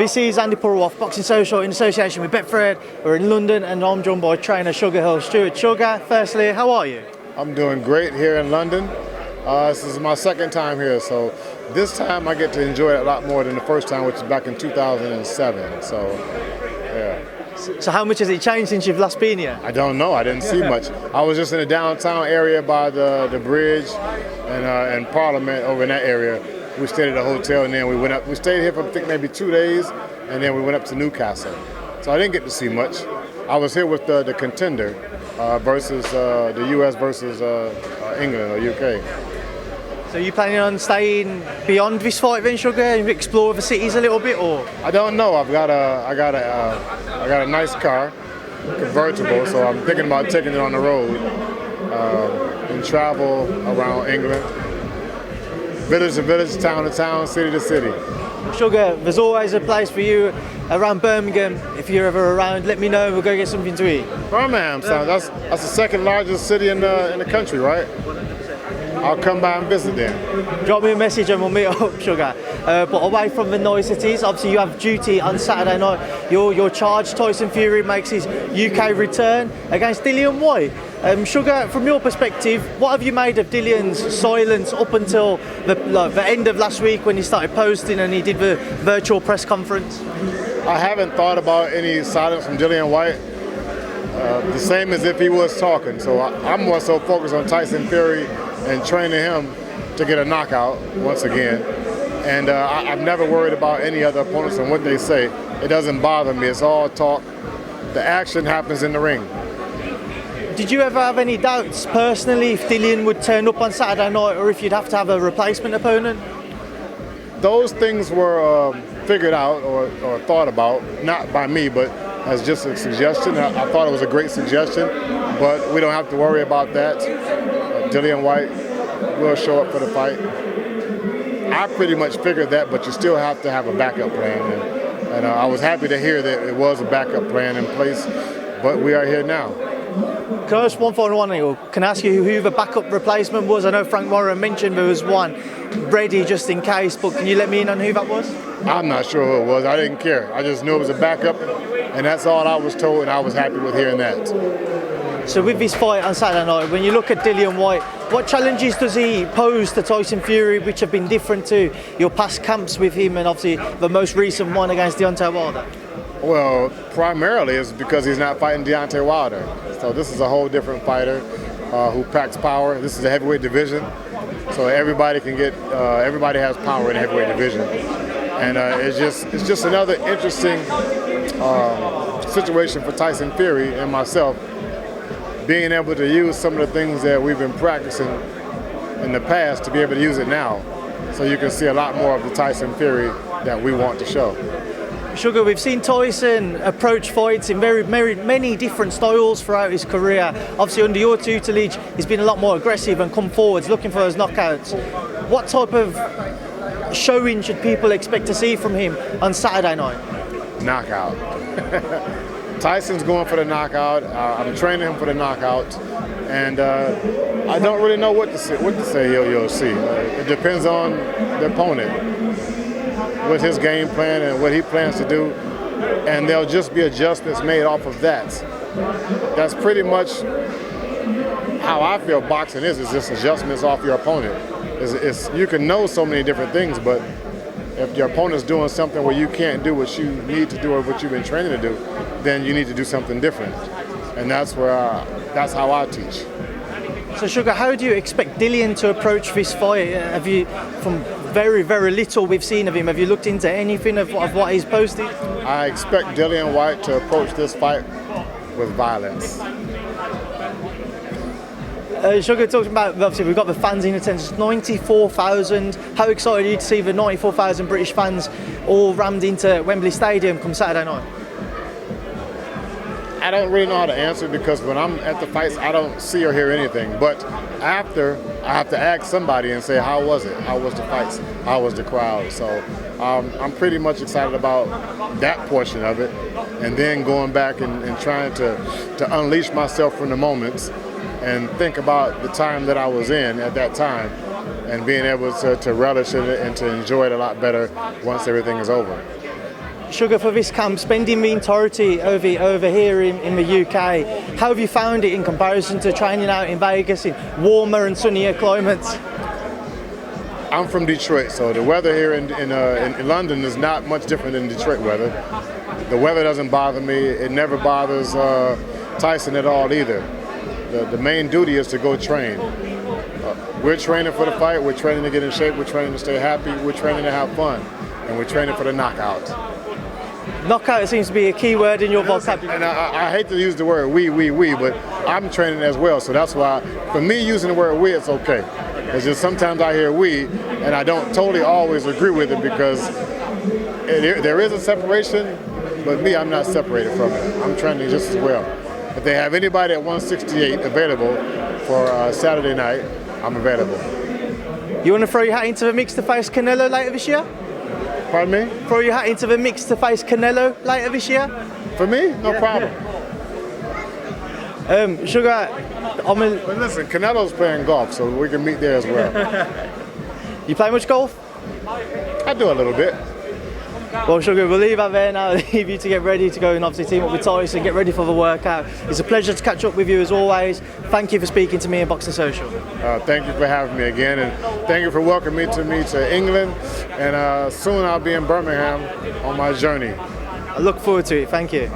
This is Andi Purewal, Boxing Social in association with Betfred. We're in London and I'm joined by trainer Sugar Hill Steward. Sugar, firstly, how are you? I'm doing great here in London. This is my second time here, so this time I get to enjoy it a lot more than the first time, which was back in 2007. So, yeah. So how much has it changed since you've last been here? I don't know. I didn't see much. I was just in the downtown area by the bridge and Parliament over in that area. We stayed at a hotel and then we went up. We stayed here for I think maybe 2 days, and then we went up to Newcastle. So I didn't get to see much. I was here with the contender versus the U.S. versus England or UK. So you planning on staying beyond this fight then, Sugar, and explore the cities a little bit, or? I don't know. I got a nice car, convertible, so I'm thinking about taking it on the road and travel around England, village to village, town to town, city to city. Sugar, there's always a place for you around Birmingham. If you're ever around, let me know. We'll go get something to eat. Birmingham, son. That's the second largest city in the country, right? I'll come by and visit them. Drop me a message and we'll meet up, Sugar. But away from the niceties, obviously you have duty on Saturday night. Your charge, Tyson Fury, makes his UK return against Dillian Whyte. Sugar, from your perspective, what have you made of Dillian's silence up until the end of last week when he started posting and he did the virtual press conference? I haven't thought about any silence from Dillian Whyte. The same as if he was talking. So I'm more so focused on Tyson Fury and training him to get a knockout once again. And I've never worried about any other opponents and what they say. It doesn't bother me. It's all talk. The action happens in the ring. Did you ever have any doubts personally if Dillian would turn up on Saturday night or if you'd have to have a replacement opponent? Those things were figured out or thought about, not by me, but as just a suggestion. I thought it was a great suggestion, but we don't have to worry about that. Dillian Whyte will show up for the fight. I pretty much figured that, but you still have to have a backup plan. And I was happy to hear that it was a backup plan in place, but we are here now. Can I ask one final one, Neil? Can I ask you who the backup replacement was? I know Frank Warren mentioned there was one ready just in case, but can you let me in on who that was? I'm not sure who it was. I didn't care. I just knew it was a backup, and that's all I was told, and I was happy with hearing that. So with this fight on Saturday night, when you look at Dillian Whyte, what challenges does he pose to Tyson Fury, which have been different to your past camps with him and obviously the most recent one against Deontay Wilder? Well, primarily it's because he's not fighting Deontay Wilder. So this is a whole different fighter who packs power. This is a heavyweight division, so everybody has power in the heavyweight division. And it's just another interesting situation for Tyson Fury and myself, being able to use some of the things that we've been practicing in the past to be able to use it now. So you can see a lot more of the Tyson Fury that we want to show. Sugar, we've seen Tyson approach fights in very many different styles throughout his career. Obviously under your tutelage, he's been a lot more aggressive and come forwards, looking for those knockouts. What type of showing should people expect to see from him on Saturday night? Knockout. Tyson's going for the knockout. I'm training him for the knockout, and I don't really know what to say. You'll see. It depends on the opponent, with his game plan and what he plans to do, and there'll just be adjustments made off of that. That's pretty much how I feel boxing is just adjustments off your opponent. You can know so many different things, but if your opponent's doing something where you can't do what you need to do or what you've been training to do, then you need to do something different. And that's how I teach. So Sugar, how do you expect Dillian to approach this fight? Have you, from very, very little we've seen of him, have you looked into anything of what he's posted? I expect Dillian Whyte to approach this fight with violence. Sugar, talking about, obviously we've got the fans in attendance, 94,000. How excited are you to see the 94,000 British fans all rammed into Wembley Stadium come Saturday night? I don't really know how to answer because when I'm at the fights, I don't see or hear anything. But after, I have to ask somebody and say, how was it? How was the fights? How was the crowd? So I'm pretty much excited about that portion of it. And then going back and trying to unleash myself from the moments and think about the time that I was in at that time and being able to relish it and to enjoy it a lot better once everything is over. Sugar, for this camp, spending the entirety of it over here in the UK, how have you found it in comparison to training out in Vegas in warmer and sunnier climates? I'm from Detroit, so the weather here in London is not much different than Detroit weather. The weather doesn't bother me. It never bothers Tyson at all either. The main duty is to go train. We're training for the fight. We're training to get in shape. We're training to stay happy. We're training to have fun. And we're training for the knockout. Knockout seems to be a key word in your vocabulary. And I hate to use the word we, but I'm training as well. So that's why, for me, using the word we, it's okay. It's just sometimes I hear we, and I don't totally always agree with it because there is a separation, but me, I'm not separated from it. I'm training just as well. If they have anybody at 168 available for Saturday night, I'm available. You want to throw your hat into the mix to face Canelo later this year? Pardon me? Throw your hat into the mix to face Canelo later this year? For me, no problem. Sugar, But listen, Canelo's playing golf, so we can meet there as well. You play much golf? I do a little bit. Well, Sugar, we'll leave that there now. Leave you to get ready to go and obviously team up with Tyson, get ready for the workout. It's a pleasure to catch up with you as always. Thank you for speaking to me in Boxing Social. Thank you for having me again, and thank you for welcoming me to England. And soon I'll be in Birmingham on my journey. I look forward to it. Thank you.